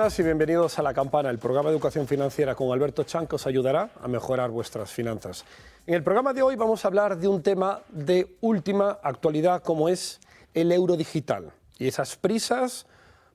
buenas y bienvenidos a La Campana, el programa de educación financiera con Alberto Chan, que os ayudará a mejorar vuestras finanzas. En el programa de hoy vamos a hablar de un tema de última actualidad como es el euro digital y esas prisas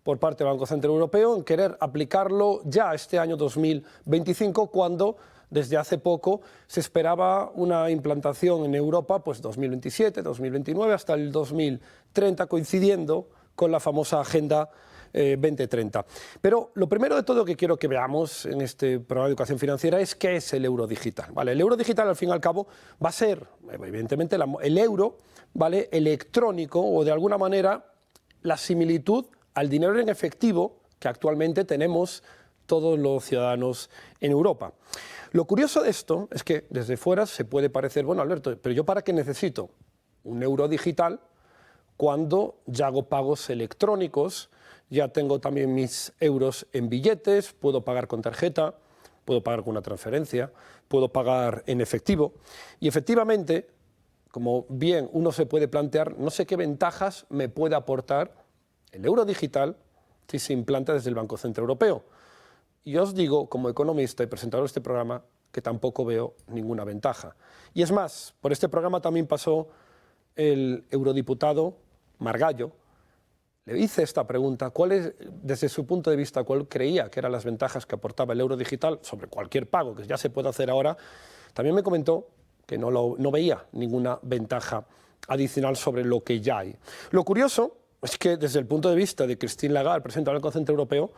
por parte del Banco Central Europeo en querer aplicarlo ya este año 2025, cuando desde hace poco se esperaba una implantación en Europa, pues 2027, 2029, hasta el 2030, coincidiendo con la famosa Agenda 2030. Pero lo primero de todo que quiero que veamos en este programa de educación financiera es qué es el euro digital. ¿Vale? El euro digital, al fin y al cabo, va a ser, evidentemente, el euro, ¿vale?, electrónico, o de alguna manera la similitud al dinero en efectivo que actualmente tenemos todos los ciudadanos en Europa. Lo curioso de esto es que desde fuera se puede parecer, bueno, Alberto, pero ¿yo para qué necesito un euro digital cuando ya hago pagos electrónicos? Ya tengo también mis euros en billetes, puedo pagar con tarjeta, puedo pagar con una transferencia, puedo pagar en efectivo. Y efectivamente, como bien uno se puede plantear, no sé qué ventajas me puede aportar el euro digital si se implanta desde el Banco Central Europeo. Y os digo, como economista y presentador de este programa, que tampoco veo ninguna ventaja. Y es más, por este programa también pasó el eurodiputado Margallo. Le hice esta pregunta, ¿cuál es, desde su punto de vista, cuál creía que eran las ventajas que aportaba el euro digital sobre cualquier pago que ya se puede hacer ahora? También me comentó que no veía ninguna ventaja adicional sobre lo que ya hay. Lo curioso es que desde el punto de vista de Christine Lagarde, presidenta del Banco Central Europeo,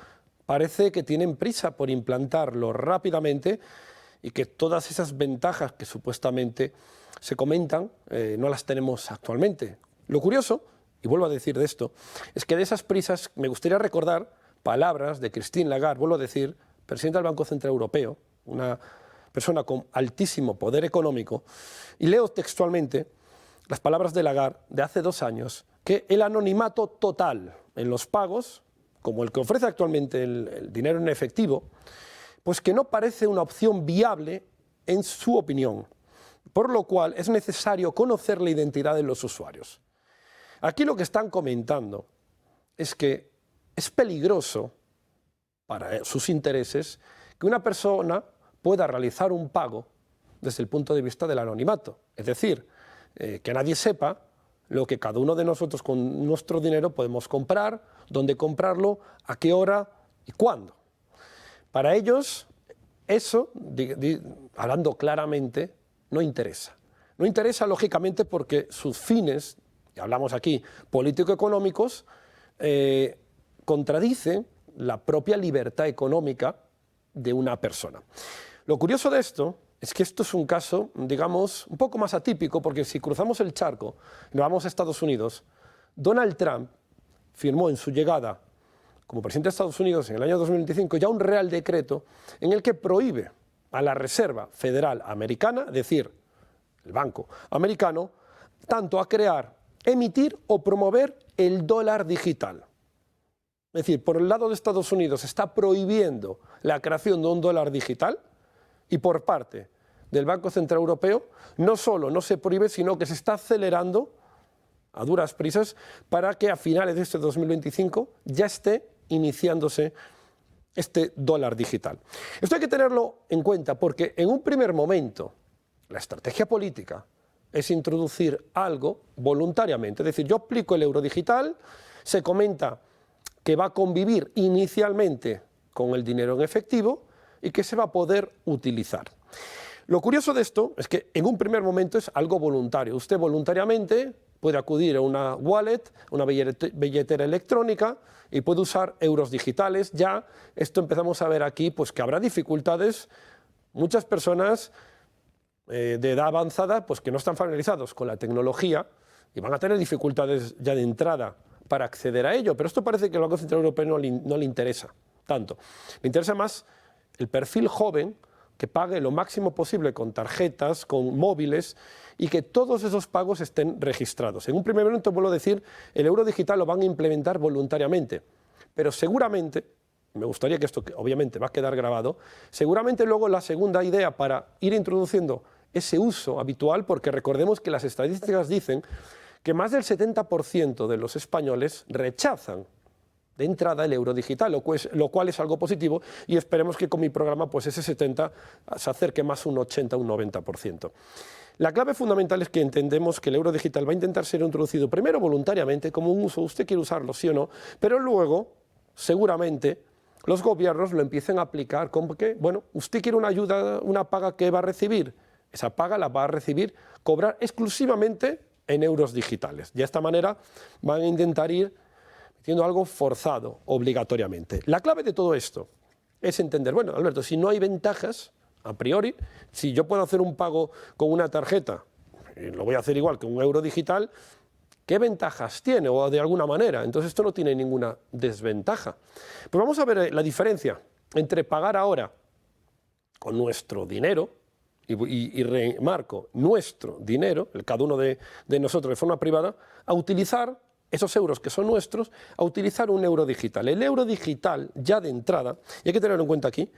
parece que tienen prisa por implantarlo rápidamente y que todas esas ventajas que supuestamente se comentan no las tenemos actualmente. Lo curioso, y vuelvo a decir de esto, es que de esas prisas me gustaría recordar palabras de Christine Lagarde, vuelvo a decir, presidenta del Banco Central Europeo, una persona con altísimo poder económico, y leo textualmente las palabras de Lagarde de hace 2 años, que el anonimato total en los pagos, como el que ofrece actualmente el dinero en efectivo, pues que no parece una opción viable en su opinión, por lo cual es necesario conocer la identidad de los usuarios. Aquí lo que están comentando es que es peligroso para sus intereses que una persona pueda realizar un pago desde el punto de vista del anonimato, es decir, que nadie sepa lo que cada uno de nosotros con nuestro dinero podemos comprar, dónde comprarlo, a qué hora y cuándo. Para ellos, eso, hablando claramente, no interesa. No interesa, lógicamente, porque sus fines, y hablamos aquí político-económicos, contradicen la propia libertad económica de una persona. Lo curioso de esto es que esto es un caso, digamos, un poco más atípico, porque si cruzamos el charco y nos vamos a Estados Unidos, Donald Trump firmó en su llegada como presidente de Estados Unidos en el año 2025 ya un real decreto en el que prohíbe a la Reserva Federal Americana, es decir, el banco americano, tanto a crear, emitir o promover el dólar digital. Es decir, por el lado de Estados Unidos se está prohibiendo la creación de un dólar digital, y por parte del Banco Central Europeo no solo no se prohíbe, sino que se está acelerando a duras prisas para que a finales de este 2025 ya esté iniciándose este dólar digital. Esto hay que tenerlo en cuenta porque en un primer momento la estrategia política es introducir algo voluntariamente, es decir, yo aplico el euro digital, se comenta que va a convivir inicialmente con el dinero en efectivo y que se va a poder utilizar. Lo curioso de esto es que en un primer momento es algo voluntario. Usted voluntariamente puede acudir a una wallet, una billetera electrónica y puede usar euros digitales. Ya esto empezamos a ver aquí, pues que habrá dificultades. Muchas personas de edad avanzada pues que no están familiarizados con la tecnología y van a tener dificultades ya de entrada para acceder a ello. Pero esto parece que al Banco Central Europeo no le interesa tanto. Le interesa más el perfil joven que pague lo máximo posible con tarjetas, con móviles y que todos esos pagos estén registrados. En un primer momento, vuelvo a decir, el euro digital lo van a implementar voluntariamente, pero seguramente, me gustaría que esto obviamente va a quedar grabado, seguramente luego la segunda idea para ir introduciendo ese uso habitual, porque recordemos que las estadísticas dicen que más del 70% de los españoles rechazan de entrada el euro digital, lo cual es algo positivo, y esperemos que con mi programa pues ese 70 se acerque más a un 80, un 90%. La clave fundamental es que entendemos que el euro digital va a intentar ser introducido primero voluntariamente como un uso, usted quiere usarlo sí o no, pero luego seguramente los gobiernos lo empiecen a aplicar como que, bueno, usted quiere una ayuda, una paga que va a recibir, esa paga la va a recibir, cobrar exclusivamente en euros digitales. De esta manera van a intentar ir metiendo algo forzado, obligatoriamente. La clave de todo esto es entender, bueno, Alberto, si no hay ventajas, a priori, si yo puedo hacer un pago con una tarjeta, y lo voy a hacer igual que un euro digital, ¿qué ventajas tiene o de alguna manera? Entonces esto no tiene ninguna desventaja. Pues vamos a ver la diferencia entre pagar ahora con nuestro dinero, y remarco, nuestro dinero, cada uno de nosotros de forma privada, a utilizar esos euros que son nuestros, a utilizar un euro digital. El euro digital ya de entrada, y hay que tenerlo en cuenta aquí,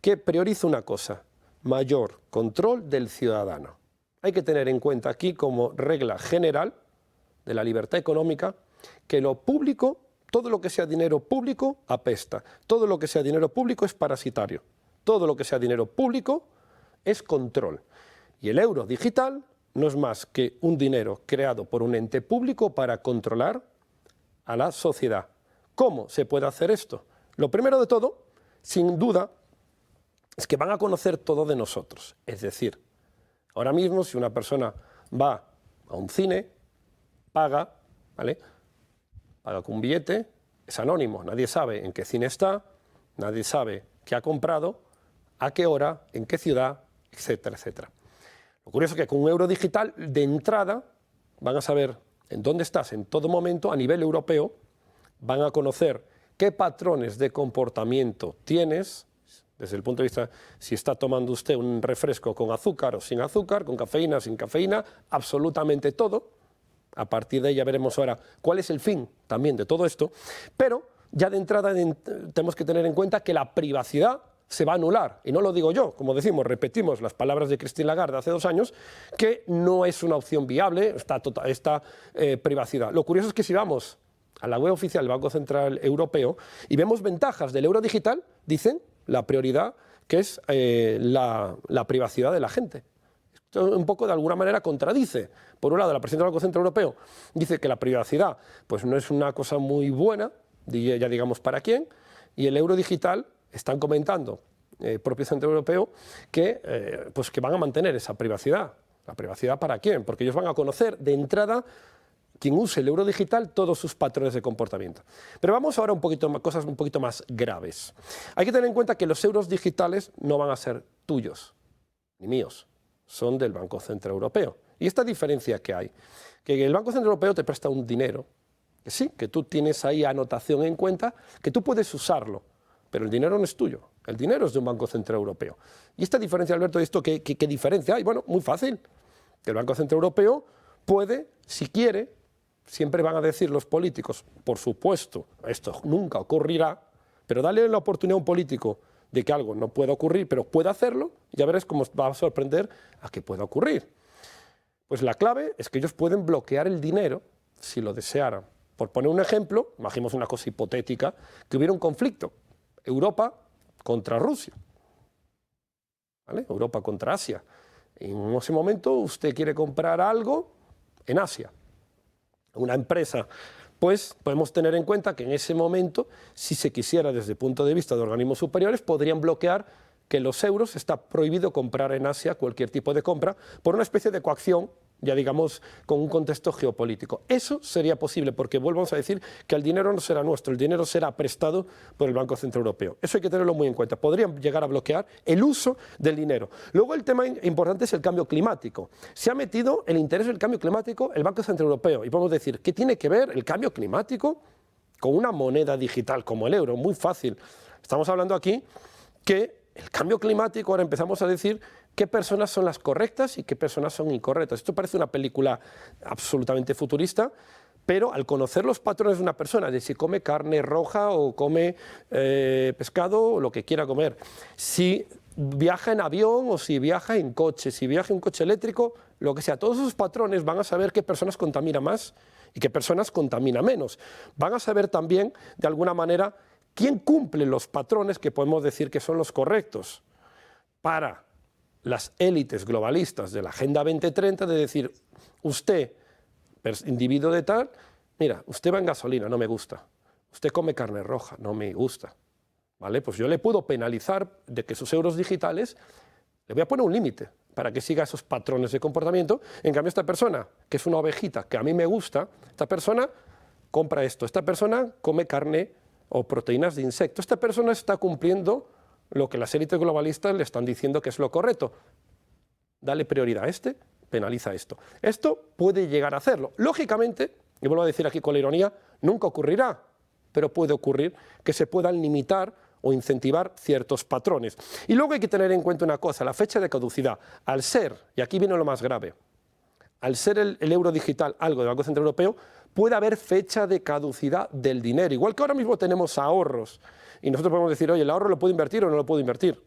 que prioriza una cosa, mayor control del ciudadano. Hay que tener en cuenta aquí como regla general de la libertad económica que lo público, todo lo que sea dinero público apesta, todo lo que sea dinero público es parasitario, todo lo que sea dinero público es control. Y el euro digital no es más que un dinero creado por un ente público para controlar a la sociedad. ¿Cómo se puede hacer esto? Lo primero de todo, sin duda, es que van a conocer todo de nosotros. Es decir, ahora mismo si una persona va a un cine, paga, ¿vale? Paga con un billete, es anónimo, nadie sabe en qué cine está, nadie sabe qué ha comprado, a qué hora, en qué ciudad, etcétera, etcétera. Lo curioso es que con un euro digital, de entrada, van a saber en dónde estás en todo momento a nivel europeo, van a conocer qué patrones de comportamiento tienes, desde el punto de vista si está tomando usted un refresco con azúcar o sin azúcar, con cafeína o sin cafeína, absolutamente todo. A partir de ahí ya veremos ahora cuál es el fin también de todo esto, pero ya de entrada tenemos que tener en cuenta que la privacidad se va a anular, y no lo digo yo, como decimos, repetimos las palabras de Christine Lagarde hace 2 años, que no es una opción viable esta privacidad. Lo curioso es que si vamos a la web oficial del Banco Central Europeo y vemos ventajas del euro digital, dicen la prioridad que es la privacidad de la gente. Esto un poco de alguna manera contradice. Por un lado, la presidenta del Banco Central Europeo dice que la privacidad pues no es una cosa muy buena, ya digamos para quién, y el euro digital están comentando, propio Centro Europeo, que, pues que van a mantener esa privacidad. ¿La privacidad para quién? Porque ellos van a conocer de entrada, quien use el euro digital, todos sus patrones de comportamiento. Pero vamos ahora a cosas un poquito más graves. Hay que tener en cuenta que los euros digitales no van a ser tuyos, ni míos, son del Banco Central Europeo. Y esta diferencia que hay, que el Banco Central Europeo te presta un dinero, que sí, que tú tienes ahí anotación en cuenta, que tú puedes usarlo, pero el dinero no es tuyo, el dinero es de un Banco Central Europeo. Y esta diferencia, Alberto, ¿esto qué diferencia hay? Bueno, muy fácil. El Banco Central Europeo puede, si quiere, siempre van a decir los políticos, por supuesto, esto nunca ocurrirá, pero dale la oportunidad a un político de que algo no pueda ocurrir, pero pueda hacerlo, y ya verás cómo va a sorprender a que pueda ocurrir. Pues la clave es que ellos pueden bloquear el dinero si lo desearan. Por poner un ejemplo, imaginemos una cosa hipotética, que hubiera un conflicto. Europa contra Rusia, ¿vale? Europa contra Asia. En ese momento usted quiere comprar algo en Asia, una empresa, pues podemos tener en cuenta que en ese momento, si se quisiera desde el punto de vista de organismos superiores, podrían bloquear que los euros está prohibido comprar en Asia cualquier tipo de compra por una especie de coacción, ya digamos, con un contexto geopolítico. Eso sería posible porque volvamos a decir que el dinero no será nuestro, el dinero será prestado por el Banco Central Europeo. Eso hay que tenerlo muy en cuenta. Podrían llegar a bloquear el uso del dinero. Luego el tema importante es el cambio climático. Se ha metido el interés del cambio climático el Banco Central Europeo y podemos decir, ¿qué tiene que ver el cambio climático con una moneda digital como el euro? Muy fácil. Estamos hablando aquí que el cambio climático, ahora empezamos a decir qué personas son las correctas y qué personas son incorrectas. Esto parece una película absolutamente futurista, pero al conocer los patrones de una persona, de si come carne roja o come pescado o lo que quiera comer, si viaja en avión o si viaja en coche, si viaja en coche eléctrico, lo que sea. Todos esos patrones van a saber qué personas contaminan más y qué personas contaminan menos. Van a saber también, de alguna manera, quién cumple los patrones que podemos decir que son los correctos para las élites globalistas de la Agenda 2030, de decir, usted, individuo de tal, mira, usted va en gasolina, no me gusta. Usted come carne roja, no me gusta. ¿Vale? Pues yo le puedo penalizar de que sus euros digitales, le voy a poner un límite para que siga esos patrones de comportamiento. En cambio, esta persona, que es una ovejita, que a mí me gusta, esta persona compra esto, esta persona come carne o proteínas de insecto, esta persona está cumpliendo lo que las élites globalistas le están diciendo que es lo correcto. Dale prioridad a este, penaliza esto. Esto puede llegar a hacerlo. Lógicamente, y vuelvo a decir aquí con la ironía, nunca ocurrirá, pero puede ocurrir que se puedan limitar o incentivar ciertos patrones. Y luego hay que tener en cuenta una cosa, la fecha de caducidad. Al ser, y aquí viene lo más grave, al ser el euro digital algo del Banco Central Europeo, puede haber fecha de caducidad del dinero. Igual que ahora mismo tenemos ahorros, y nosotros podemos decir, oye, ¿el ahorro lo puedo invertir o no lo puedo invertir?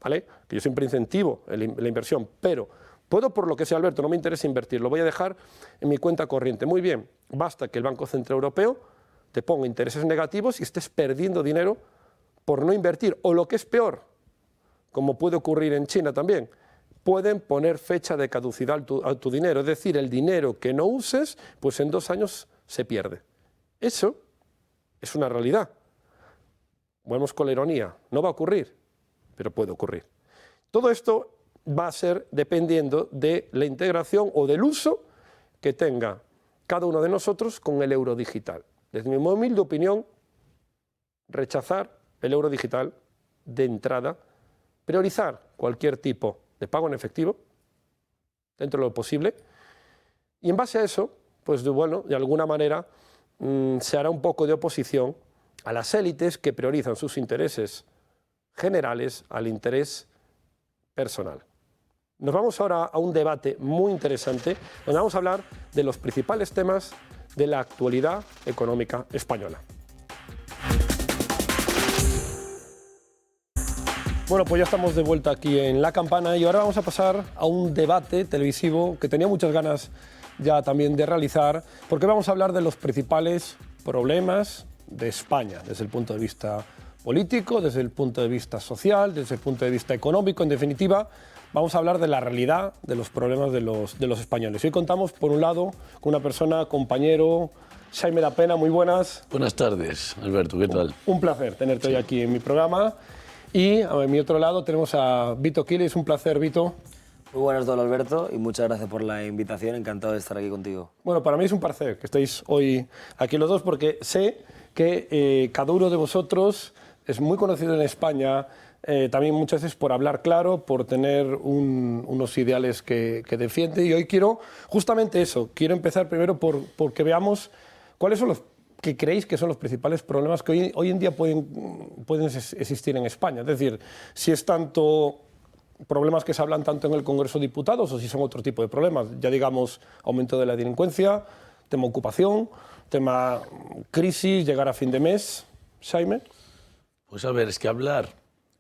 ¿Vale? Que yo siempre incentivo la inversión, pero puedo, por lo que sea, Alberto, no me interesa invertir, lo voy a dejar en mi cuenta corriente. Muy bien, basta que el Banco Central Europeo te ponga intereses negativos y estés perdiendo dinero por no invertir. O lo que es peor, como puede ocurrir en China también, pueden poner fecha de caducidad a tu dinero. Es decir, el dinero que no uses, pues en 2 años se pierde. Eso es una realidad. Volvemos con la ironía. No va a ocurrir, pero puede ocurrir. Todo esto va a ser dependiendo de la integración o del uso que tenga cada uno de nosotros con el euro digital. Desde mi humilde opinión, rechazar el euro digital de entrada, priorizar cualquier tipo de pago en efectivo, dentro de lo posible, y en base a eso, pues bueno, de alguna manera se hará un poco de oposición a las élites que priorizan sus intereses generales al interés personal. Nos vamos ahora a un debate muy interesante, donde vamos a hablar de los principales temas de la actualidad económica española. Bueno, pues ya estamos de vuelta aquí en La Campana y ahora vamos a pasar a un debate televisivo que tenía muchas ganas ya también de realizar, porque vamos a hablar de los principales problemas de España, desde el punto de vista político, desde el punto de vista social, desde el punto de vista económico. En definitiva, vamos a hablar de la realidad de los problemas de los españoles. Y hoy contamos, por un lado, con una persona, compañero, Xaime da Pena. Muy buenas. Buenas tardes, Alberto, ¿qué tal? Un placer tenerte hoy aquí en mi programa. Y a mi otro lado tenemos a Vito Quiles. Un placer, Vito. Muy buenas, don Alberto, y muchas gracias por la invitación. Encantado de estar aquí contigo. Bueno, para mí es un placer que estéis hoy aquí los dos, porque sé que cada uno de vosotros es muy conocido en España, también muchas veces por hablar claro, por tener unos ideales que defiende. Y hoy quiero justamente eso, quiero empezar primero porque veamos cuáles son los que creéis que son los principales problemas que hoy en día pueden existir en España. Es decir, si es tanto problemas que se hablan tanto en el Congreso de Diputados o si son otro tipo de problemas, ya digamos aumento de la delincuencia, tema ocupación, tema crisis, llegar a fin de mes. Xaime. Pues a ver, es que hablar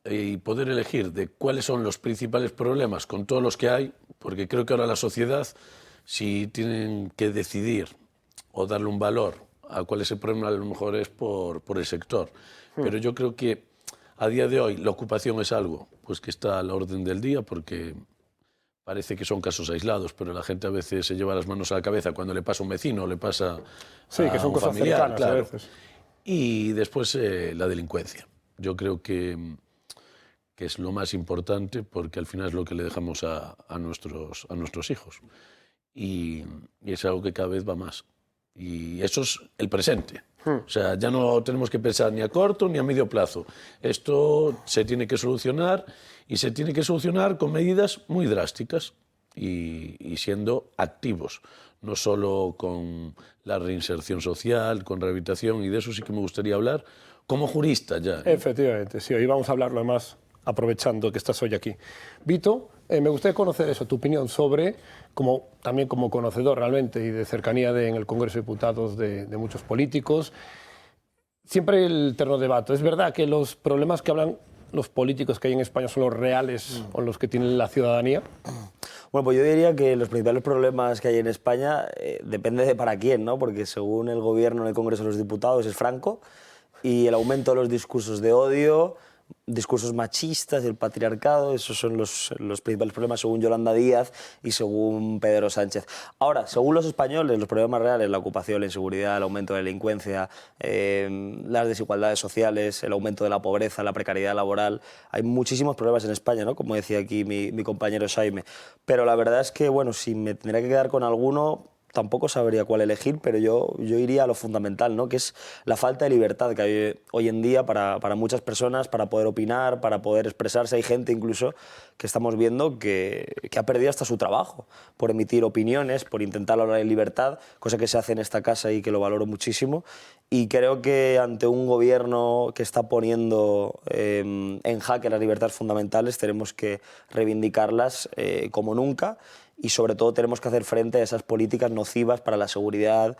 y poder elegir de cuáles son los principales problemas con todos los que hay, porque creo que ahora la sociedad, si tienen que decidir o darle un valor a cuál es el problema, a lo mejor es por el sector. Pero yo creo que a día de hoy la ocupación es algo pues que está a la orden del día, porque parece que son casos aislados, pero la gente a veces se lleva las manos a la cabeza cuando le pasa a un vecino o le pasa sí, que son un cosas familiar, cercanas, claro. A veces. Y después la delincuencia. Yo creo que es lo más importante, porque al final es lo que le dejamos a nuestros hijos. Y es algo que cada vez va más. Y eso es el presente. O sea, ya no tenemos que pensar ni a corto ni a medio plazo. Esto se tiene que solucionar, y se tiene que solucionar con medidas muy drásticas y siendo activos, no solo con la reinserción social, con rehabilitación, y de eso sí que me gustaría hablar como jurista ya. Efectivamente, sí, hoy vamos a hablarlo además aprovechando que estás hoy aquí. Vito, me gustaría conocer eso, tu opinión sobre, también como conocedor realmente y de cercanía en el Congreso de Diputados de muchos políticos, siempre el eterno debate. Es verdad que los problemas que hablan los políticos que hay en España son los reales o los que tienen la ciudadanía? Bueno, pues yo diría que los principales problemas que hay en España depende de para quién, ¿no? Porque según el gobierno en el Congreso de los Diputados es Franco, y el aumento de los discursos de odio, discursos machistas, el patriarcado, esos son los principales problemas según Yolanda Díaz y según Pedro Sánchez. Ahora, según los españoles, los problemas reales, la ocupación, la inseguridad, el aumento de la delincuencia, las desigualdades sociales, el aumento de la pobreza, la precariedad laboral, hay muchísimos problemas en España, ¿no? Como decía aquí mi compañero Jaime. Pero la verdad es que, bueno, si me tendría que quedar con alguno, tampoco sabría cuál elegir, pero yo iría a lo fundamental, ¿no? Que es la falta de libertad que hay hoy en día para muchas personas, para poder opinar, para poder expresarse. Hay gente incluso que estamos viendo que ha perdido hasta su trabajo por emitir opiniones, por intentar hablar en libertad, cosa que se hace en esta casa y que lo valoro muchísimo. Y creo que ante un gobierno que está poniendo en jaque las libertades fundamentales, tenemos que reivindicarlas como nunca. Y sobre todo tenemos que hacer frente a esas políticas nocivas para la seguridad,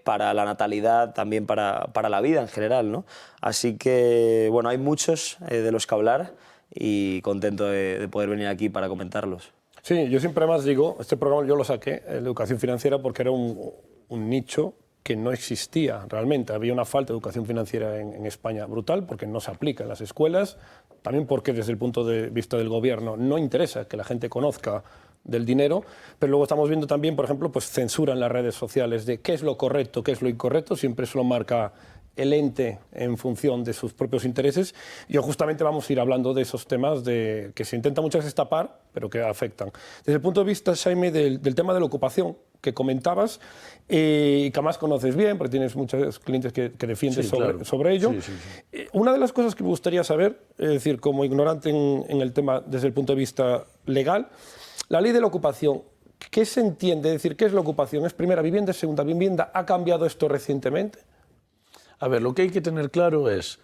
para la natalidad, también para la vida en general, ¿no? Así que, bueno, hay muchos de los que hablar y contento de poder venir aquí para comentarlos. Sí, yo siempre más digo, este programa yo lo saqué, la educación financiera, porque era un nicho que no existía realmente. Había una falta de educación financiera en España brutal, porque no se aplica en las escuelas, también porque desde el punto de vista del gobierno no interesa que la gente conozca del dinero, pero luego estamos viendo también, por ejemplo, pues censura en las redes sociales de qué es lo correcto, qué es lo incorrecto, siempre eso lo marca el ente en función de sus propios intereses. Y hoy justamente vamos a ir hablando de esos temas que se intenta muchas veces tapar, pero que afectan. Desde el punto de vista, Jaime, del tema de la ocupación que comentabas, y que además conoces bien, porque tienes muchos clientes que defiendes sobre ello. Sí. Una de las cosas que me gustaría saber, es decir, como ignorante en el tema desde el punto de vista legal, la ley de la ocupación, ¿qué se entiende? Es decir, ¿qué es la ocupación? ¿Es primera vivienda, es segunda vivienda? ¿Ha cambiado esto recientemente? A ver, lo que hay que tener claro es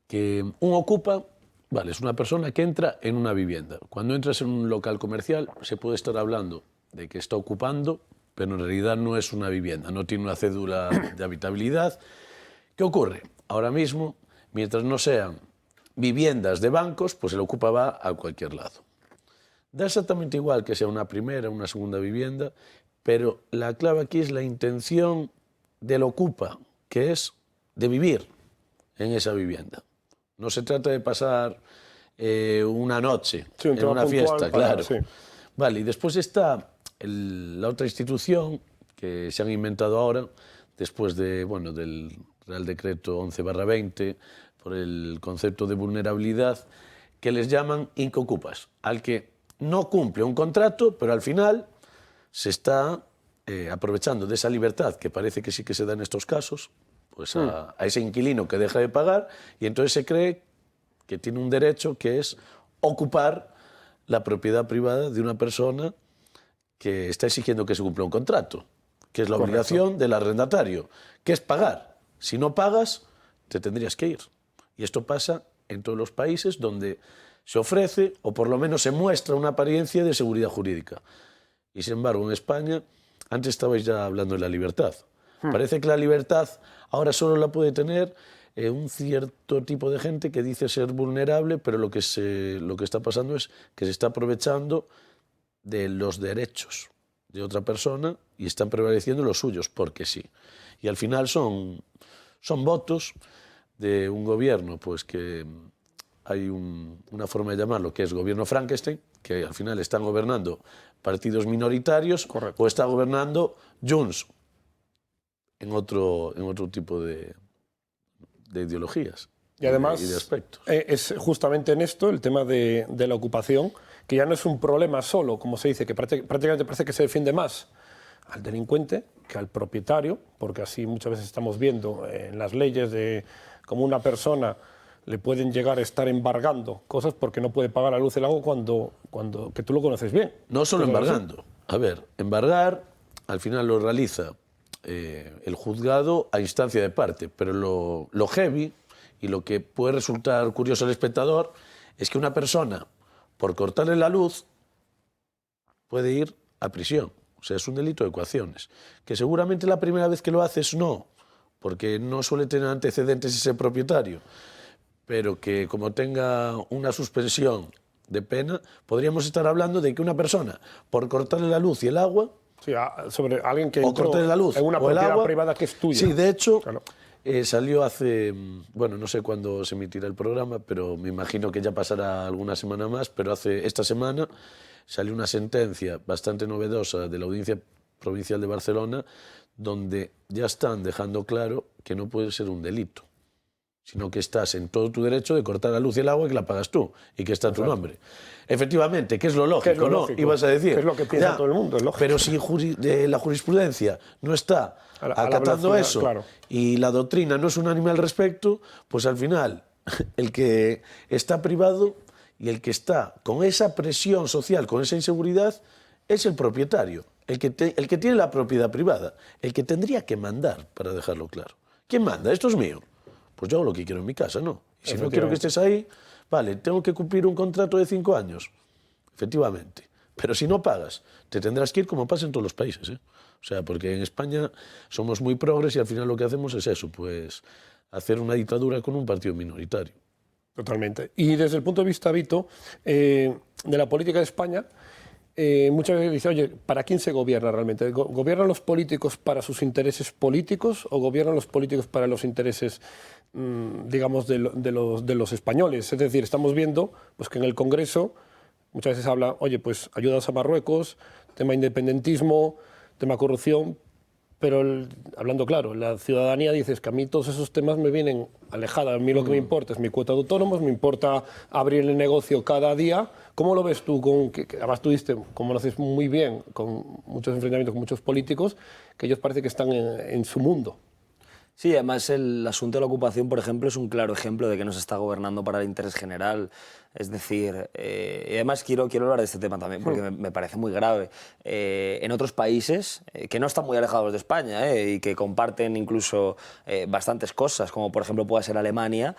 que un ocupa, vale, es una persona que entra en una vivienda. Cuando entras en un local comercial se puede estar hablando de que está ocupando, pero en realidad no es una vivienda, no tiene una cédula de habitabilidad. ¿Qué ocurre? Ahora mismo, mientras no sean viviendas de bancos, pues el ocupa va a cualquier lado. Da exactamente igual que sea una primera o una segunda vivienda, pero la clave aquí es la intención del ocupa, que es de vivir en esa vivienda. No se trata de pasar una noche en una fiesta, claro. Sí. Vale, y después está la otra institución que se han inventado ahora, después del Real Decreto 11/20, por el concepto de vulnerabilidad, que les llaman incocupas, al que no cumple un contrato, pero al final se está aprovechando de esa libertad que parece que sí que se da en estos casos, pues a ese inquilino que deja de pagar, y entonces se cree que tiene un derecho que es ocupar la propiedad privada de una persona que está exigiendo que se cumpla un contrato, que es la obligación del arrendatario, que es pagar. Si no pagas, te tendrías que ir. Y esto pasa en todos los países donde se ofrece, o por lo menos se muestra, una apariencia de seguridad jurídica. Y sin embargo, en España, antes estabais ya hablando de la libertad. Parece que la libertad ahora solo la puede tener un cierto tipo de gente que dice ser vulnerable, pero lo que está pasando es que se está aprovechando de los derechos de otra persona y están prevaleciendo los suyos, porque sí. Y al final son votos de un gobierno pues que hay una forma de llamarlo, que es gobierno Frankenstein, que al final están gobernando partidos minoritarios. Correcto. O está gobernando Junts en otro tipo de ideologías y además, y de aspectos. Es justamente en esto el tema de la ocupación, que ya no es un problema solo, como se dice, que prácticamente parece que se defiende más al delincuente que al propietario, porque así muchas veces estamos viendo en las leyes de cómo una persona le pueden llegar a estar embargando cosas porque no puede pagar la luz y el agua cuando que tú lo conoces bien. No solo embargando. A ver, embargar al final lo realiza el juzgado a instancia de parte, pero lo heavy y lo que puede resultar curioso al espectador es que una persona, por cortarle la luz, puede ir a prisión. O sea, es un delito de coacciones. Que seguramente la primera vez que lo haces no, porque no suele tener antecedentes ese propietario. pero que como tenga una suspensión de pena, podríamos estar hablando de que una persona, por cortarle la luz y el agua, Sí, sobre alguien que o entró cortarle la luz en una o el propiedad agua, privada que es tuya. Sí, de hecho, Claro. salió hace, bueno, no sé cuándo se emitirá el programa, pero me imagino que ya pasará alguna semana más, pero esta semana salió una sentencia bastante novedosa de la Audiencia Provincial de Barcelona, donde ya están dejando claro que no puede ser un delito, sino que estás en todo tu derecho de cortar la luz y el agua y que la pagas tú y que está tu nombre. Efectivamente, que es lo lógico, ¿no? lógico? Ibas a decir. ¿Qué es lo que piensa todo el mundo? Es lógico. Pero si la jurisprudencia no está A la acatando velocidad, eso, claro. y la doctrina no es unánime al respecto, pues al final el que está privado y el que está con esa presión social, con esa inseguridad, es el propietario, el que tiene la propiedad privada, el que tendría que mandar, para dejarlo claro. ¿Quién manda? ¿Esto es mío? Pues yo hago lo que quiero en mi casa, ¿no? Y si no quiero que estés ahí, vale, tengo que cumplir un contrato de 5 años. Efectivamente. Pero si no pagas, te tendrás que ir como pasa en todos los países, ¿eh? O sea, porque en España somos muy progres y al final lo que hacemos es eso, pues hacer una dictadura con un partido minoritario. Totalmente. Y desde el punto de vista, Vito, de la política de España, muchas veces dice, oye, ¿para quién se gobierna realmente? ¿Gobiernan los políticos para sus intereses políticos o gobiernan los políticos para los intereses, digamos, de los españoles? Es decir, estamos viendo pues, que en el Congreso muchas veces habla, oye, pues ayudas a Marruecos, tema independentismo, tema corrupción, pero hablando claro, la ciudadanía dice que a mí todos esos temas me vienen alejados. A mí lo que me importa es mi cuota de autónomos, me importa abrir el negocio cada día. ¿Cómo lo ves tú? Que además tuviste, como lo haces muy bien, con muchos enfrentamientos con muchos políticos, que ellos parece que están en su mundo. Sí, además el asunto de la ocupación, por ejemplo, es un claro ejemplo de que no se está gobernando para el interés general. Es decir, y además quiero hablar de este tema también, porque me parece muy grave. En otros países, que no están muy alejados de España y que comparten incluso bastantes cosas, como por ejemplo pueda ser Alemania,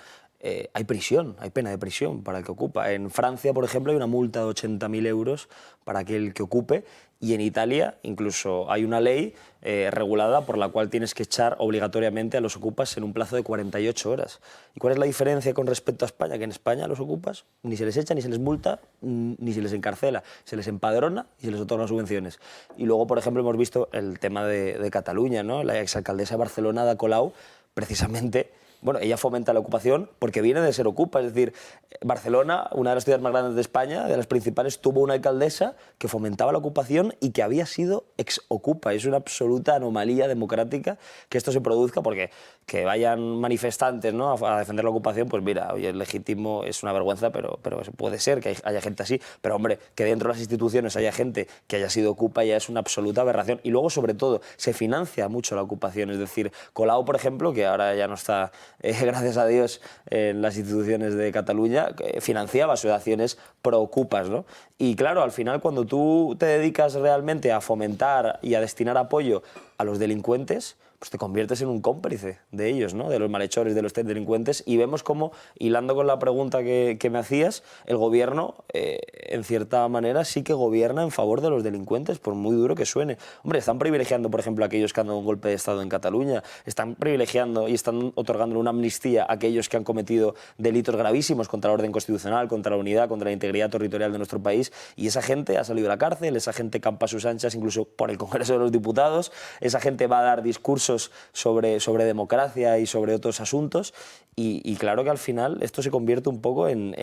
hay prisión, hay pena de prisión para el que ocupa. En Francia, por ejemplo, hay una multa de 80.000 euros para aquel que ocupe, y en Italia incluso hay una ley regulada por la cual tienes que echar obligatoriamente a los ocupas en un plazo de 48 horas. ¿Y cuál es la diferencia con respecto a España? Que en España a los ocupas ni se les echa, ni se les multa, ni se les encarcela. Se les empadrona y se les otorgan subvenciones. Y luego, por ejemplo, hemos visto el tema de Cataluña, ¿no? La exalcaldesa de Barcelona, Ada Colau, precisamente... Bueno, ella fomenta la ocupación porque viene de ser ocupa. Es decir, Barcelona, una de las ciudades más grandes de España, de las principales, tuvo una alcaldesa que fomentaba la ocupación y que había sido ex-ocupa. Es una absoluta anomalía democrática que esto se produzca, porque que vayan manifestantes, ¿no?, a defender la ocupación, pues mira, oye, es legítimo, es una vergüenza, pero puede ser que haya gente así. Pero hombre, que dentro de las instituciones haya gente que haya sido ocupa ya es una absoluta aberración. Y luego, sobre todo, se financia mucho la ocupación. Es decir, Colau, por ejemplo, que ahora ya no está... gracias a Dios, en las instituciones de Cataluña, financiaba asociaciones pro-ocupas, ¿no? Y claro, al final, cuando tú te dedicas realmente a fomentar y a destinar apoyo a los delincuentes, pues te conviertes en un cómplice de ellos, ¿no?, de los malhechores, de los delincuentes, y vemos cómo, hilando con la pregunta que me hacías, el gobierno, en cierta manera, sí que gobierna en favor de los delincuentes, por muy duro que suene. Hombre, están privilegiando, por ejemplo, a aquellos que han dado un golpe de Estado en Cataluña, están privilegiando y están otorgando una amnistía a aquellos que han cometido delitos gravísimos contra el orden constitucional, contra la unidad, contra la integridad territorial de nuestro país, y esa gente ha salido de la cárcel, esa gente campa a sus anchas, incluso por el Congreso de los Diputados, esa gente va a dar discursos sobre democracia y sobre otros asuntos, y claro que al final esto se convierte un poco en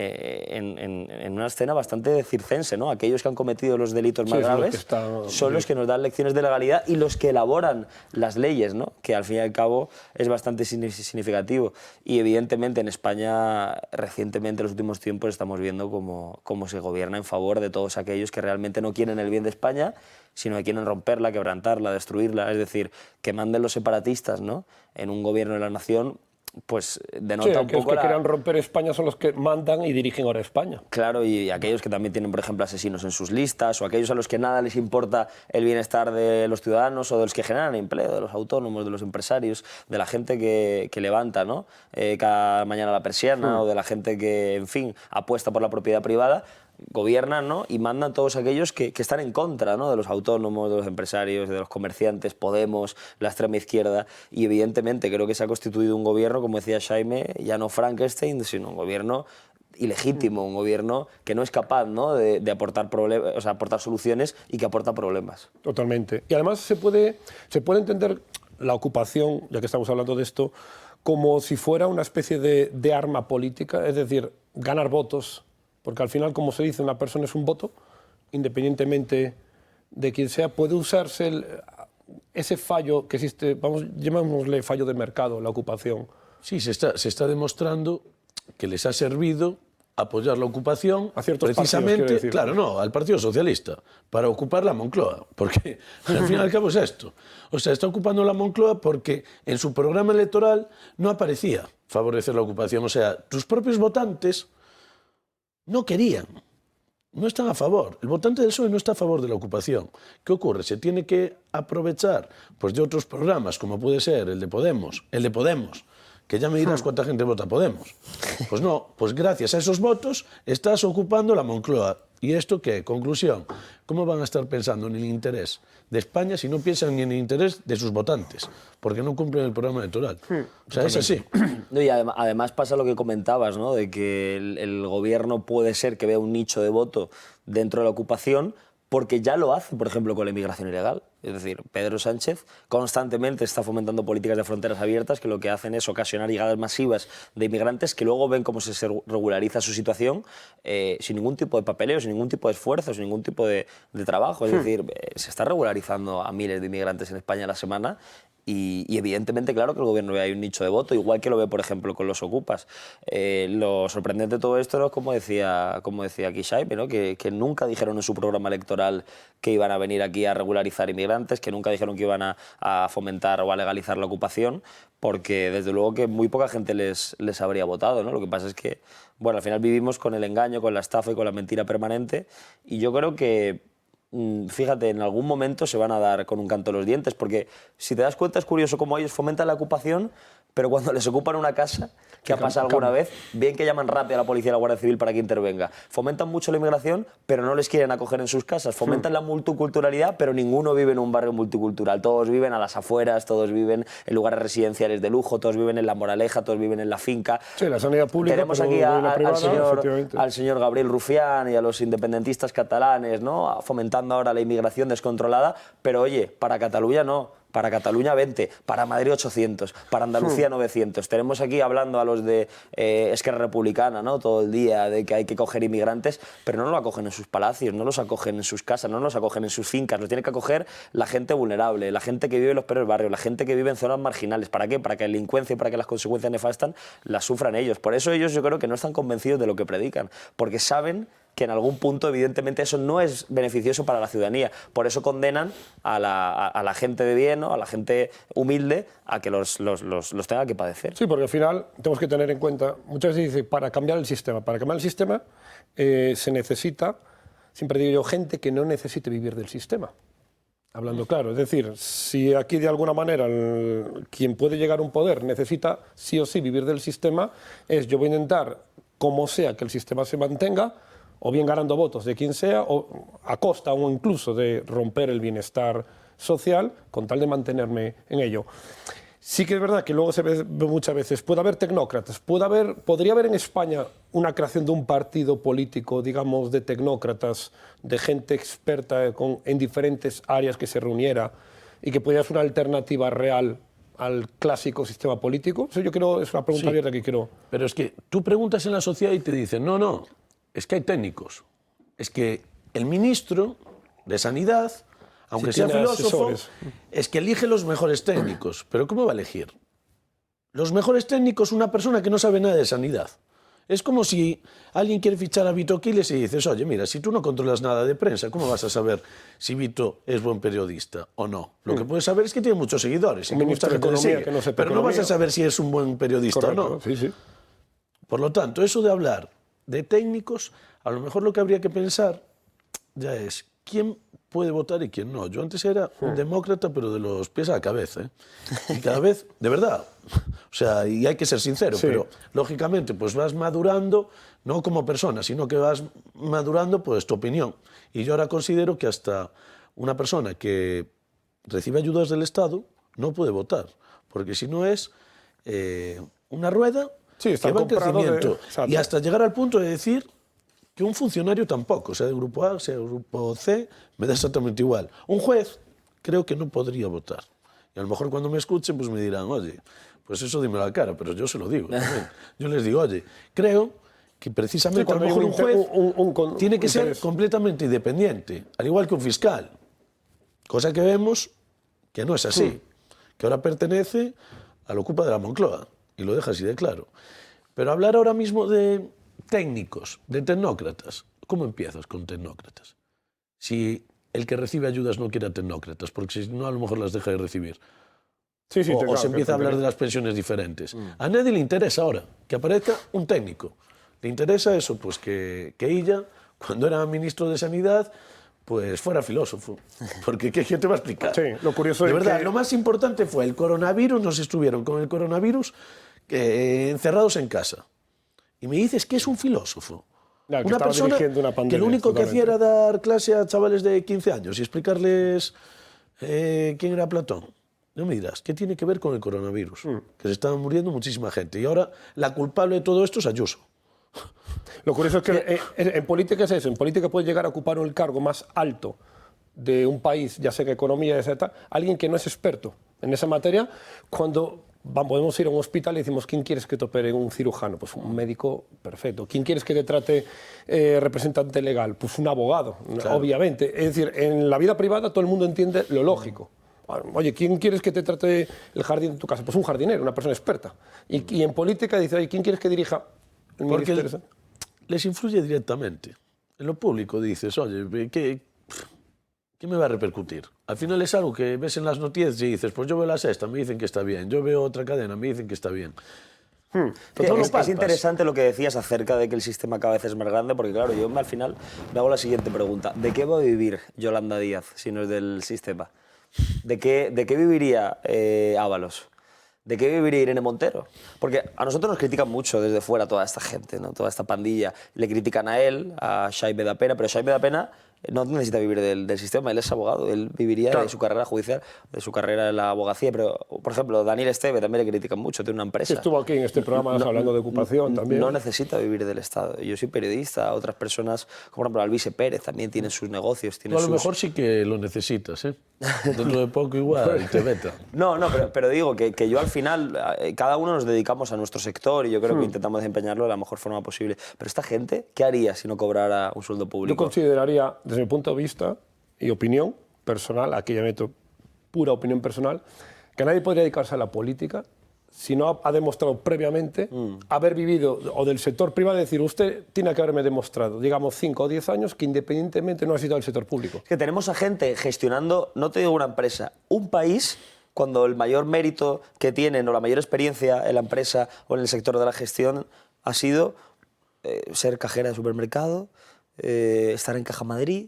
una escena bastante circense, ¿no? Aquellos que han cometido los delitos más graves son los que nos dan lecciones de legalidad y los que elaboran las leyes, ¿no?, que al fin y al cabo es bastante significativo. Y evidentemente en España, recientemente, en los últimos tiempos, estamos viendo cómo se gobierna en favor de todos aquellos que realmente no quieren el bien de España, sino que quieren romperla, quebrantarla, destruirla. Es decir, que manden los separatistas, ¿no?, en un gobierno de la nación, pues denota un poco los que quieran romper España son los que mandan y dirigen ahora España. Claro, y aquellos que también tienen, por ejemplo, asesinos en sus listas, o aquellos a los que nada les importa el bienestar de los ciudadanos o de los que generan empleo, de los autónomos, de los empresarios, de la gente que levanta, ¿no?, cada mañana la persiana, o de la gente que, en fin, apuesta por la propiedad privada. gobiernan, ¿no? Y mandan todos aquellos que están en contra, ¿no? De los autónomos, de los empresarios, de los comerciantes, Podemos, la extrema izquierda. Y evidentemente creo que se ha constituido un gobierno, como decía Jaime, ya no Frankenstein, sino un gobierno ilegítimo, un gobierno que no es capaz, ¿no? de aportar problemas, o sea, aportar soluciones y que aporta problemas. Totalmente. Y además se puede entender la ocupación, ya que estamos hablando de esto, como si fuera una especie de arma política, es decir, ganar votos, porque al final, como se dice, una persona es un voto, independientemente de quién sea, puede usarse ese fallo que existe, llamémosle fallo de mercado, la ocupación. Sí, se está demostrando que les ha servido apoyar la ocupación a ciertos precisamente, partidos, claro, no, al Partido Socialista, para ocupar la Moncloa, porque al fin y al cabo es esto. O sea, está ocupando la Moncloa porque en su programa electoral no aparecía favorecer la ocupación. O sea, tus propios votantes no querían, no están a favor. El votante del PSOE no está a favor de la ocupación. ¿Qué ocurre? Se tiene que aprovechar pues, de otros programas, como puede ser el de Podemos, que ya me dirás cuánta gente vota Podemos. Pues no, pues gracias a esos votos estás ocupando la Moncloa. ¿Y esto qué? Conclusión, ¿cómo van a estar pensando en el interés de España si no piensan ni en el interés de sus votantes? Porque no cumplen el programa electoral. O sea, es así. No, y además pasa lo que comentabas, ¿no? De que el gobierno puede ser que vea un nicho de voto dentro de la ocupación, porque ya lo hace, por ejemplo, con la inmigración ilegal. Es decir, Pedro Sánchez constantemente está fomentando políticas de fronteras abiertas que lo que hacen es ocasionar llegadas masivas de inmigrantes que luego ven cómo se regulariza su situación sin ningún tipo de papeleo, sin ningún tipo de esfuerzo, sin ningún tipo de trabajo. Es decir, se está regularizando a miles de inmigrantes en España a la semana. Y evidentemente, claro que el gobierno ve ahí un nicho de voto, igual que lo ve, por ejemplo, con los ocupas. Lo sorprendente de todo esto es, como decía aquí Jaime, ¿no? que nunca dijeron en su programa electoral que iban a venir aquí a regularizar inmigrantes, que nunca dijeron que iban a fomentar o a legalizar la ocupación, porque desde luego que muy poca gente les habría votado, ¿no? Lo que pasa es que, bueno, al final vivimos con el engaño, con la estafa y con la mentira permanente, y yo creo que fíjate, en algún momento se van a dar con un canto los dientes, porque si te das cuenta es curioso cómo ellos fomentan la ocupación, pero cuando les ocupan una casa, que ha pasado alguna vez, bien que llaman rápido a la policía y a la Guardia Civil para que intervenga. Fomentan mucho la inmigración, pero no les quieren acoger en sus casas. Fomentan la multiculturalidad, pero ninguno vive en un barrio multicultural. Todos viven a las afueras, todos viven en lugares residenciales de lujo, todos viven en La Moraleja, todos viven en la finca. Sí, la sanidad pública. Tenemos aquí al señor Gabriel Rufián y a los independentistas catalanes, ¿no? Fomentando ahora la inmigración descontrolada, pero oye, para Cataluña no. Para Cataluña 20, para Madrid 800, para Andalucía 900. Tenemos aquí hablando a los de Esquerra Republicana, ¿no? Todo el día de que hay que acoger inmigrantes, pero no lo acogen en sus palacios, no los acogen en sus casas, no los acogen en sus fincas, los tiene que acoger la gente vulnerable, la gente que vive en los peores barrios, la gente que vive en zonas marginales. ¿Para qué? Para que la delincuencia y para que las consecuencias nefastas las sufran ellos. Por eso ellos yo creo que no están convencidos de lo que predican, porque saben que en algún punto, evidentemente, eso no es beneficioso para la ciudadanía. Por eso condenan a la gente de bien, ¿no? A la gente humilde, a que los tenga que padecer. Sí, porque al final tenemos que tener en cuenta, muchas veces dice, para cambiar el sistema se necesita, siempre digo yo, gente que no necesite vivir del sistema. Hablando claro, es decir, si aquí de alguna manera quien puede llegar a un poder necesita sí o sí vivir del sistema, yo voy a intentar, como sea, que el sistema se mantenga, o bien ganando votos de quien sea, o a costa o incluso de romper el bienestar social, con tal de mantenerme en ello. Sí que es verdad que luego se ve muchas veces, puede haber tecnócratas, podría haber en España una creación de un partido político, digamos, de tecnócratas, de gente experta en diferentes áreas que se reuniera y que pudiera ser una alternativa real al clásico sistema político. Eso yo creo, es una pregunta abierta que quiero... Pero es que tú preguntas en la sociedad y te dicen, no, es que hay técnicos. Es que el ministro de Sanidad, aunque sea filósofo, es que elige los mejores técnicos. ¿Pero cómo va a elegir? Los mejores técnicos, una persona que no sabe nada de sanidad. Es como si alguien quiere fichar a Vito Quiles y dices, oye, mira, si tú no controlas nada de prensa, ¿cómo vas a saber si Vito es buen periodista o no? Lo que puedes saber es que tiene muchos seguidores. Un ministro de Economía que no sepa pero no vas a saber si es un buen periodista o no. Sí. Por lo tanto, eso de hablar de técnicos, a lo mejor lo que habría que pensar ya es quién puede votar y quién no. Yo antes era un demócrata, pero de los pies a la cabeza, ¿eh? Y cada vez, de verdad, o sea, y hay que ser sincero, Sí. pero lógicamente pues vas madurando, no como persona, sino que vas madurando pues tu opinión. Y yo ahora considero que hasta una persona que recibe ayudas del Estado no puede votar, porque si no es una rueda Sí, está que va en comprado crecimiento. exacto. Y hasta llegar al punto de decir que un funcionario tampoco, sea de grupo A, sea de grupo C, me da exactamente igual. Un juez creo que no podría votar. Y a lo mejor cuando me escuchen pues me dirán, oye, pues eso dímelo a la cara, pero yo se lo digo también. Yo les digo, oye, creo que precisamente Sí, a lo cuando hay mejor un un juez juez tiene que ser interés. completamente independiente, al igual que un fiscal. Cosa que vemos que no es así, que ahora pertenece a la ocupa de la Moncloa, y lo deja así de claro. Pero hablar ahora mismo de técnicos, de tecnócratas, ¿cómo empiezas con tecnócratas? Si el que recibe ayudas no quiere a tecnócratas, porque si no a lo mejor las deja de recibir. Sí, sí, O claro, se empieza a hablar de las pensiones diferentes. A nadie le interesa ahora que aparezca un técnico. Le interesa eso, pues que ella, cuando era ministro de Sanidad, pues fuera filósofo. Porque ¿qué te va a explicar? Sí, lo curioso de es verdad, que- lo más importante fue el coronavirus, nos estuvieron con el coronavirus encerrados en casa. Y me dices que es un filósofo. Ya, que estaba dirigiendo una que pandemia, lo único que hacía totalmente. era dar clase a chavales de 15 años y explicarles quién era Platón. No me dirás, ¿qué tiene que ver con el coronavirus? Que se estaba muriendo muchísima gente. Y ahora la culpable de todo esto es Ayuso. Lo curioso es que en política es eso. En política puede llegar a ocupar el cargo más alto de un país, ya sea en economía, etc., alguien que no es experto en esa materia, cuando podemos ir a un hospital y decimos, ¿quién quieres que te opere? Un cirujano, pues un médico perfecto. ¿Quién quieres que te trate representante legal? Pues un abogado, Claro. obviamente. Es decir, en la vida privada todo el mundo entiende lo lógico. Oye, ¿quién quieres que te trate el jardín de tu casa? Pues un jardinero, una persona experta. Y en política dice, oye, ¿quién quieres que dirija el Porque ministerio? les influye directamente. En lo público dices, oye, ¿qué me va a repercutir? Al final es algo que ves en las noticias y dices, pues yo veo La Sexta, me dicen que está bien. Yo veo otra cadena, me dicen que está bien. Pero lo Es palpas. interesante lo que decías acerca de que el sistema cada vez es más grande, porque claro, yo al final me hago la siguiente pregunta. ¿De qué va a vivir Yolanda Díaz si no es del sistema? ¿De qué viviría Ábalos? ¿De qué viviría Irene Montero? Porque a nosotros nos critican mucho desde fuera toda esta gente, ¿no? Toda esta pandilla. Le critican a él, a Xaime da Pena, pero Xaime da Pena no necesita vivir del sistema, él es abogado, él viviría Claro. de su carrera judicial, de su carrera en la abogacía. Pero, por ejemplo, Daniel Esteve también le critican mucho, tiene una empresa. Que estuvo aquí en este programa hablando de ocupación también. No necesita vivir del Estado. Yo soy periodista, otras personas, como por ejemplo Alvise Pérez, también tienen sus negocios. Tú Tienen a lo sus... mejor sí que lo necesitas, ¿eh? Dentro de poco igual te veta. No, pero digo que yo al final, cada uno nos dedicamos a nuestro sector y yo creo que intentamos desempeñarlo de la mejor forma posible. Pero esta gente, ¿qué haría si no cobrara un sueldo Yo público? consideraría, desde mi punto de vista y opinión personal, aquí ya meto pura opinión personal, que nadie podría dedicarse a la política si no ha demostrado previamente haber vivido o del sector privado, decir, usted tiene que haberme demostrado, digamos, 5 o 10 años que independientemente no ha sido del sector público. Es que tenemos a gente gestionando, no te digo una empresa, un país, cuando el mayor mérito que tienen o la mayor experiencia en la empresa o en el sector de la gestión ha sido ser cajera de supermercado, estar en Caja Madrid,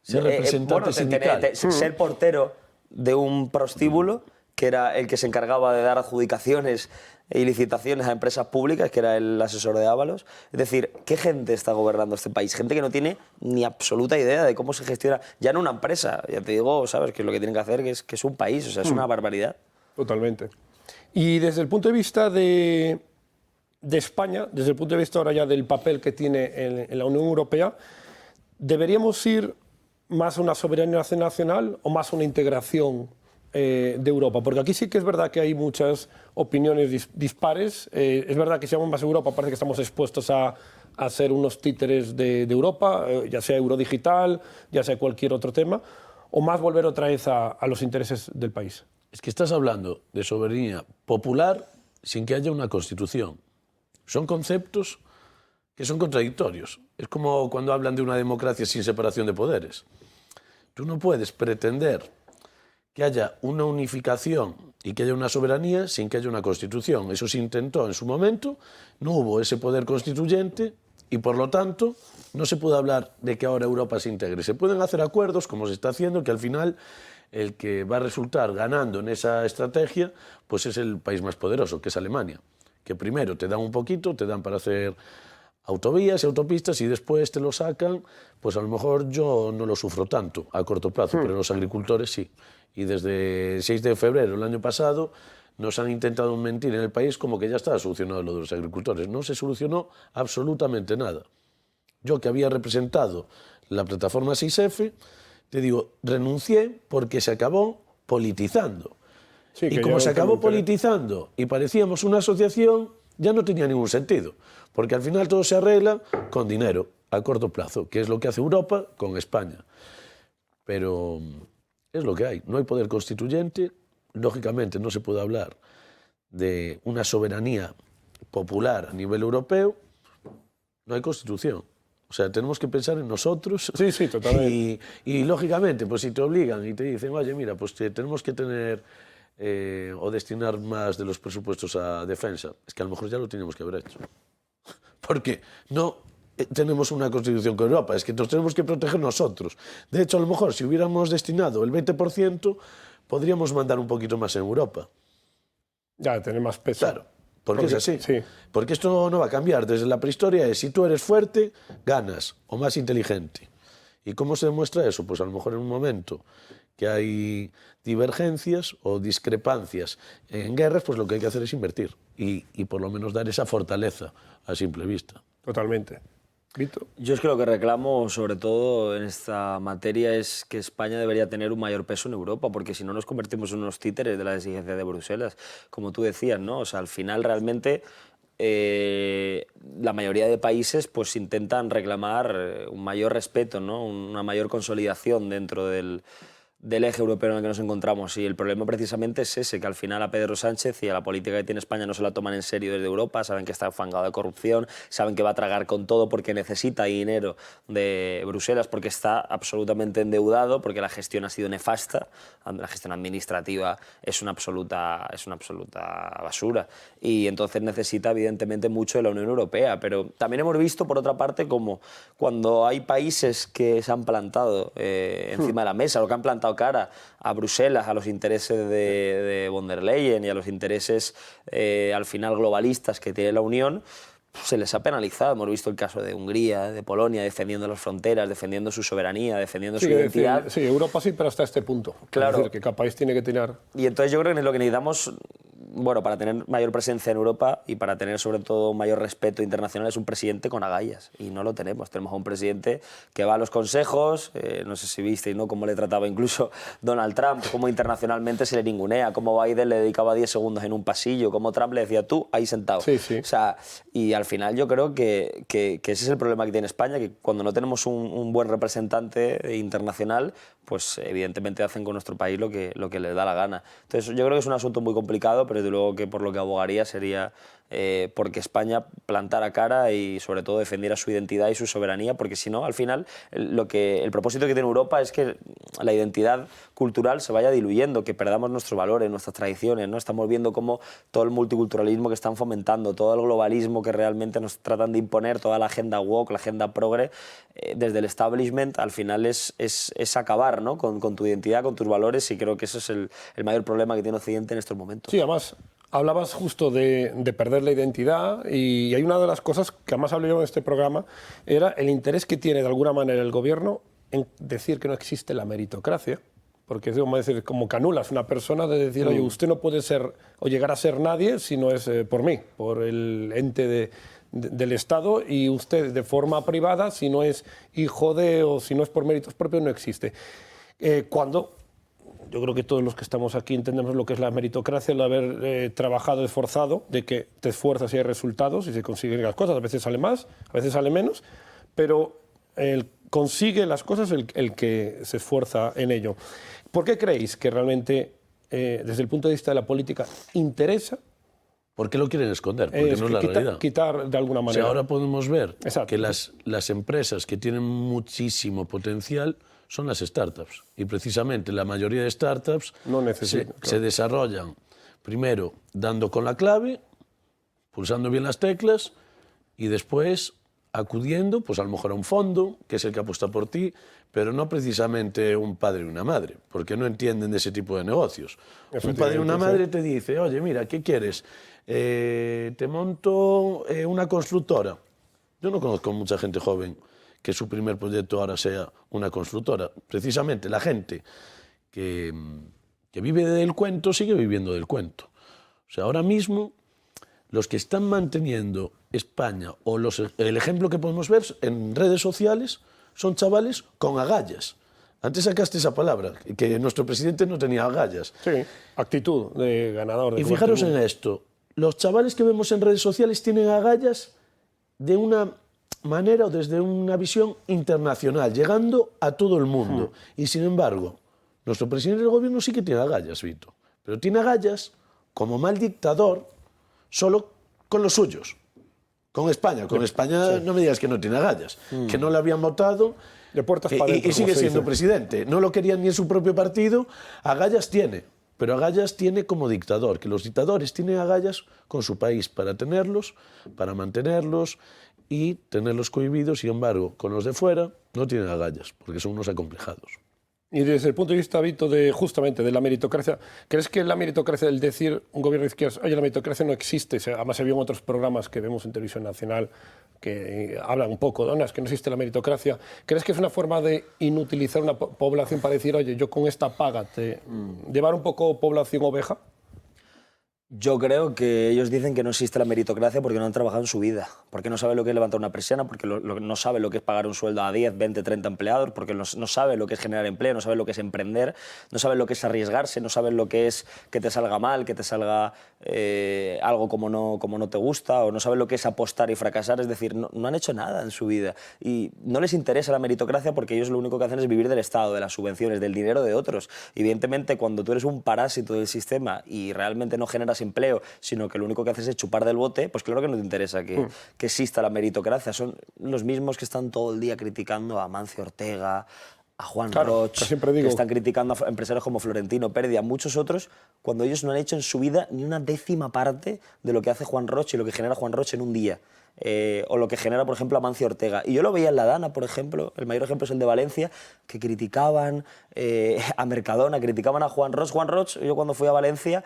Ser representante sindical. ser portero de un prostíbulo, que era el que se encargaba de dar adjudicaciones y licitaciones a empresas públicas, que era el asesor de Ábalos. Es decir, ¿qué gente está gobernando este país? Gente que no tiene ni absoluta idea de cómo se gestiona, ya no una empresa, ya te digo, ¿sabes? Que lo que tienen que hacer que es un país, o sea, es una barbaridad. Totalmente. Y desde el punto de vista de España, desde el punto de vista ahora ya del papel que tiene en la Unión Europea, ¿deberíamos ir más a una soberanía nacional o más a una integración de Europa? Porque aquí sí que es verdad que hay muchas opiniones dispares. Es verdad que si vamos más a Europa parece que estamos expuestos a ser unos títeres de Europa, ya sea eurodigital, ya sea cualquier otro tema, o más volver otra vez a los intereses del país. Es que estás hablando de soberanía popular sin que haya una constitución. Son conceptos que son contradictorios. Es como cuando hablan de una democracia sin separación de poderes. Tú no puedes pretender que haya una unificación y que haya una soberanía sin que haya una constitución. Eso se intentó en su momento, no hubo ese poder constituyente Y por lo tanto, no se puede hablar de que ahora Europa se integre. Se pueden hacer acuerdos, como se está haciendo, que al final el que va a resultar ganando en esa estrategia pues es el país más poderoso, que es Alemania. Que primero te dan un poquito, te dan para hacer autovías y autopistas y después te lo sacan, pues a lo mejor yo no lo sufro tanto a corto plazo, pero los agricultores sí. Y desde el 6 de febrero del año pasado nos han intentado mentir en el país como que ya estaba solucionado lo de los agricultores. No se solucionó absolutamente nada. Yo, que había representado la plataforma 6F, te digo, renuncié porque se acabó politizando. Sí, y como se acabó politizando y parecíamos una asociación, ya no tenía ningún sentido, porque al final todo se arregla con dinero a corto plazo, que es lo que hace Europa con España. Pero es lo que hay, no hay poder constituyente, lógicamente no se puede hablar de una soberanía popular a nivel europeo, no hay constitución. O sea, tenemos que pensar en nosotros. Sí, sí, totalmente. Y lógicamente, pues si te obligan y te dicen, oye, mira, pues tenemos que tener o destinar más de los presupuestos a defensa, es que a lo mejor ya lo teníamos que haber hecho. Porque no tenemos una constitución con Europa, es que nos tenemos que proteger nosotros. De hecho, a lo mejor si hubiéramos destinado el 20%, podríamos mandar un poquito más en Europa. Ya, tener más peso. Claro. Porque es así. Sí. Porque esto no va a cambiar. Desde la prehistoria es, si tú eres fuerte, ganas, o más inteligente. ¿Y cómo se demuestra eso? Pues a lo mejor en un momento que hay divergencias o discrepancias en guerras, pues lo que hay que hacer es invertir y por lo menos dar esa fortaleza a simple vista. Totalmente. ¿Vito? Yo es que lo que reclamo, sobre todo en esta materia, es que España debería tener un mayor peso en Europa, porque si no nos convertimos en unos títeres de la exigencia de Bruselas, como tú decías, ¿no? O sea, al final realmente la mayoría de países pues intentan reclamar un mayor respeto, ¿no? Una mayor consolidación dentro del eje europeo en el que nos encontramos. Y el problema precisamente es ese, que al final a Pedro Sánchez y a la política que tiene España no se la toman en serio desde Europa, saben que está afangado de corrupción, saben que va a tragar con todo porque necesita dinero de Bruselas, porque está absolutamente endeudado, porque la gestión ha sido nefasta, la gestión administrativa es una absoluta basura, y entonces necesita evidentemente mucho de la Unión Europea. Pero también hemos visto, por otra parte, como cuando hay países que se han plantado encima de la mesa, o que han plantado cara a Bruselas, a los intereses de von der Leyen y a los intereses al final globalistas que tiene la Unión, se les ha penalizado. Hemos visto el caso de Hungría, de Polonia, defendiendo las fronteras, defendiendo su soberanía, defendiendo su identidad. Sí, Europa sí, pero hasta este punto. Claro. Es decir, que cada país tiene que tener... Y entonces yo creo que lo que necesitamos, bueno, para tener mayor presencia en Europa y para tener sobre todo un mayor respeto internacional, es un presidente con agallas, y no lo tenemos. Tenemos a un presidente que va a los consejos, no sé si visteis, ¿no?, cómo le trataba incluso Donald Trump, cómo internacionalmente se le ningunea, cómo Biden le dedicaba 10 segundos en un pasillo, cómo Trump le decía tú ahí sentado. Sí, sí. O sea, y al final yo creo que ese es el problema que tiene España, que cuando no tenemos un buen representante internacional, pues evidentemente hacen con nuestro país lo que les da la gana. Entonces yo creo que es un asunto muy complicado, pero desde luego que por lo que abogaría sería porque España plantara cara y sobre todo defendiera su identidad y su soberanía, porque si no, al final el propósito que tiene Europa es que la identidad cultural se vaya diluyendo, que perdamos nuestros valores, nuestras tradiciones, ¿no? Estamos viendo cómo todo el multiculturalismo que están fomentando, todo el globalismo que realmente nos tratan de imponer, toda la agenda woke, la agenda progre, desde el establishment, al final es acabar, ¿no?, con tu identidad, con tus valores, y creo que ese es el mayor problema que tiene Occidente en estos momentos. Sí, además, hablabas justo de perder la identidad, y hay una de las cosas que además hablé yo en este programa, era el interés que tiene de alguna manera el gobierno en decir que no existe la meritocracia, porque es como decir, como que anulas una persona de decir, oye, usted no puede ser o llegar a ser nadie si no es por mí, por el ente del Estado, y usted de forma privada, si no es hijo de o si no es por méritos propios, no existe. Cuando yo creo que todos los que estamos aquí entendemos lo que es la meritocracia, el haber trabajado, esforzado, de que te esfuerzas y hay resultados y se consiguen las cosas. A veces sale más, a veces sale menos, pero consigue las cosas el que se esfuerza en ello. ¿Por qué creéis que realmente, desde el punto de vista de la política, interesa? ¿Por qué lo quieren esconder? Porque no es la realidad. Quitar de alguna manera. O sea, ahora podemos ver Exacto. que las empresas que tienen muchísimo potencial son las startups. Y precisamente la mayoría de startups se desarrollan primero dando con la clave, pulsando bien las teclas, y después acudiendo pues a lo mejor a un fondo, que es el que apuesta por ti, pero no precisamente un padre y una madre, porque no entienden de ese tipo de negocios. Un padre y una madre te dice, oye, mira, ¿qué quieres? Te monto una constructora. Yo no conozco mucha gente joven que su primer proyecto ahora sea una constructora. Precisamente la gente que vive del cuento sigue viviendo del cuento. O sea, ahora mismo los que están manteniendo España, o el ejemplo que podemos ver en redes sociales, son chavales con agallas. Antes sacaste esa palabra, que nuestro presidente no tenía agallas. Sí, actitud de ganador. Y fijaros en esto, los chavales que vemos en redes sociales tienen agallas de una manera o desde una visión internacional, llegando a todo el mundo. Y sin embargo, nuestro presidente del gobierno sí que tiene agallas, Vito, pero tiene agallas como mal dictador solo con los suyos. Con España. Con España no me digas que no tiene agallas, que no le habían votado de puertas para dentro, y sigue siendo presidente. No lo querían ni en su propio partido. Agallas tiene, pero agallas tiene como dictador, que los dictadores tienen agallas con su país para tenerlos, para mantenerlos y tenerlos cohibidos. Sin embargo, con los de fuera no tienen agallas, porque son unos acomplejados. Y desde el punto de vista, Vito, justamente de la meritocracia, ¿crees que la meritocracia, el decir un gobierno de izquierdas, oye, la meritocracia no existe? Además, se vio en otros programas que vemos en Televisión Nacional que hablan un poco, ¿no? Es que no existe la meritocracia. ¿Crees que es una forma de inutilizar una población para decir, oye, yo con esta paga te... llevar un poco población oveja? Yo creo que ellos dicen que no existe la meritocracia porque no han trabajado en su vida, porque no saben lo que es levantar una persiana, porque no saben lo que es pagar un sueldo a 10, 20, 30 empleados, porque no saben lo que es generar empleo, no saben lo que es emprender, no saben lo que es arriesgarse, no saben lo que es que te salga mal, que te salga algo como no te gusta, o no saben lo que es apostar y fracasar. Es decir, no han hecho nada en su vida y no les interesa la meritocracia porque ellos lo único que hacen es vivir del Estado, de las subvenciones, del dinero de otros. Evidentemente, cuando tú eres un parásito del sistema y realmente no generas empleo, sino que lo único que haces es chupar del bote, pues claro que no te interesa que exista la meritocracia. Son los mismos que están todo el día criticando a Amancio Ortega, a Juan Roch, que están criticando a empresarios como Florentino Pérez y a muchos otros, cuando ellos no han hecho en su vida ni una décima parte de lo que hace Juan Roch y lo que genera Juan Roch en un día. O lo que genera, por ejemplo, Amancio Ortega. Y yo lo veía en La Dana, por ejemplo, el mayor ejemplo es el de Valencia, que criticaban a Mercadona, criticaban a Juan Roch. Juan Roch, yo cuando fui a Valencia,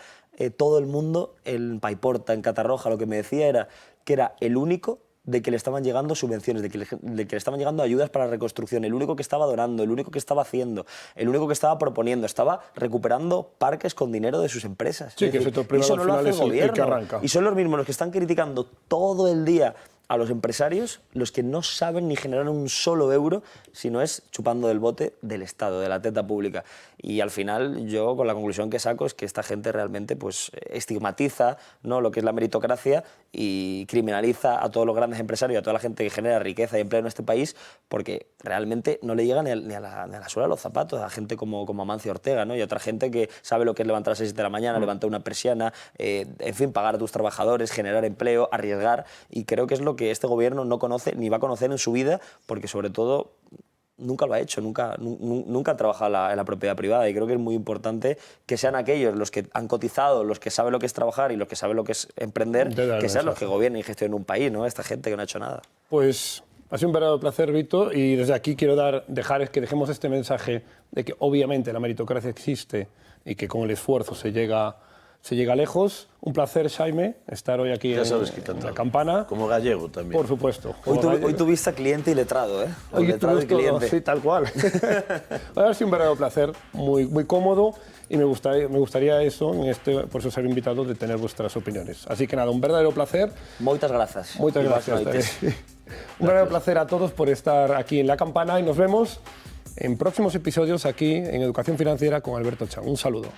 todo el mundo en Paiporta, en Catarroja, lo que me decía era que era el único de que le estaban llegando subvenciones, de que le estaban llegando ayudas para la reconstrucción, el único que estaba donando, el único que estaba haciendo, el único que estaba proponiendo, estaba recuperando parques con dinero de sus empresas. Sí, que el sector privado al final es el que arranca. Y son los mismos los que están criticando todo el día a los empresarios, los que no saben ni generar un solo euro, sino es chupando del bote del Estado, de la teta pública. Y al final yo con la conclusión que saco es que esta gente realmente pues estigmatiza, ¿no?, lo que es la meritocracia y criminaliza a todos los grandes empresarios, a toda la gente que genera riqueza y empleo en este país, porque realmente no le llega ni a la suela de los zapatos a gente como Amancio Ortega, ¿no? Y a otra gente que sabe lo que es levantar a las 6 de la mañana, levantar una persiana, en fin, pagar a tus trabajadores, generar empleo, arriesgar, y creo que es lo que este gobierno no conoce ni va a conocer en su vida, porque sobre todo nunca lo ha hecho, nunca han trabajado en la propiedad privada, y creo que es muy importante que sean aquellos los que han cotizado, los que saben lo que es trabajar y los que saben lo que es emprender, que sean los que gobiernen y gestionen un país, ¿no? Esta gente que no ha hecho nada. Pues ha sido un verdadero placer, Vito, y desde aquí quiero que dejemos este mensaje de que obviamente la meritocracia existe y que con el esfuerzo se llega lejos. Un placer, Jaime, estar hoy aquí en La Campana. Como gallego también. Por supuesto. Hoy tuviste cliente y letrado, ¿eh? Hoy letrado y cliente. Sí, tal cual. Ha sido un verdadero placer, muy cómodo, y me gustaría eso, por eso ser invitado, de tener vuestras opiniones. Así que nada, un verdadero placer. Muchas gracias. Muchas gracias. Un verdadero placer a todos por estar aquí en La Campana, y nos vemos en próximos episodios aquí en Educación Financiera con Alberto Chan. Un saludo.